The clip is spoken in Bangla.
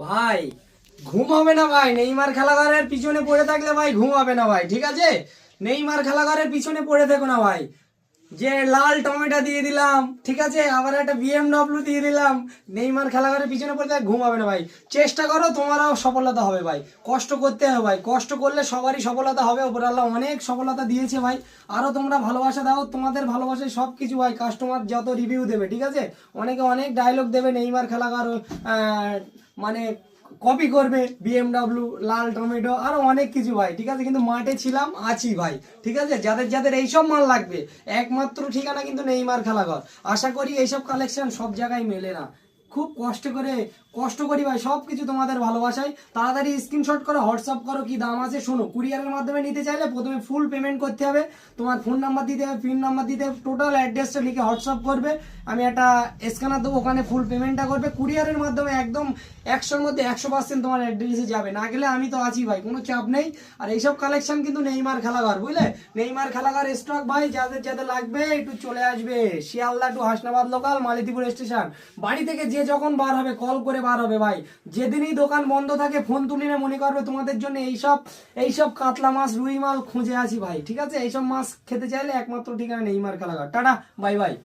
ভাই ঘুম হবে না ভাই, নেইমার খেলাঘরের পিছনে পড়ে থাকলে ভাই ঘুম হবে না ভাই, ঠিক আছে? নেইমার খেলাঘরের পিছনে পড়ে থেকো না ভাই। যে লাল টমেটো দিয়ে দিলাম, ঠিক আছে, আবার একটা বিএমডব্লিউ দিয়ে দিলাম, নেইমার খেলাঘরের পিছনে পড়ে থাকলে ঘুম হবে না ভাই। চেষ্টা করো, তোমারও সফলতা হবে ভাই। কষ্ট করতে হবে ভাই, কষ্ট করলে সবারই সফলতা হবে। উপরাল্লাহ অনেক সফলতা দিয়েছে ভাই। আরো তোমরা ভালোবাসা দাও, তোমাদের ভালোবাসায় সব কিছু ভাই। কাস্টমার যত রিভিউ দেবে, ঠিক আছে, অনেকে অনেক ডায়লগ দেবে, নেইমার খেলাঘর মানে কপি করবে, বিএমডব্লিউ, লাল টমেটো, আরো অনেক কিছু ভাই, ঠিক আছে। কিন্তু মাঠে ছিলাম, আছি ভাই, ঠিক আছে। যাদের যাদের এইসব মাল লাগবে, একমাত্র ঠিকানা কিন্তু নেইমার খেলাঘর। আশা করি এইসব কালেকশন সব জায়গায় মেলে না। খুব কষ্ট করি ভাই, সব কিছু তোমাদের ভালোবাসায়। তাড়াতাড়ি স্ক্রিনশট করো, হোয়াটসঅ্যাপ করো, কি দাম আছে শোনো। কুরিয়ারের মাধ্যমে নিতে চাইলে প্রথমে ফুল পেমেন্ট করতে হবে, তোমার ফোন নাম্বার দিতে হবে, পিন নাম্বার দিতে হবে, টোটাল অ্যাড্রেসটা লিখে হোয়াটসঅ্যাপ করবে, আমি একটা স্ক্যানার দেবো, ওখানে ফুল পেমেন্টটা করবে। কুরিয়ারের মাধ্যমে একদম 100-র মধ্যে 100% তোমার অ্যাড্রেসে যাবে। না গেলে আমি তো আছি ভাই, কোনো চাপ নেই। আর এইসব কালেকশন কিন্তু নেইমার খেলাঘর, বুঝলে? নেইমার খেলাঘর স্টক ভাই, যাদের যাদের লাগবে একটু চলে আসবে। Sealdah to Hasnabad local, Malatipur station. বাড়ি থেকে যে যখন বার হবে কল করে বার হবে ভাই। যেদিনই দোকান বন্ধ থাকে ফোন তুলিনে মনে করবে তোমাদের জন্য এইসব এইসব কাতলা মাছ, রুই মাল খুঁজে আছি ভাই, ঠিক আছে। এইসব মাছ খেতে চাইলে একমাত্র ঠিকানা Neymar Khelaghar. Tata, bye by.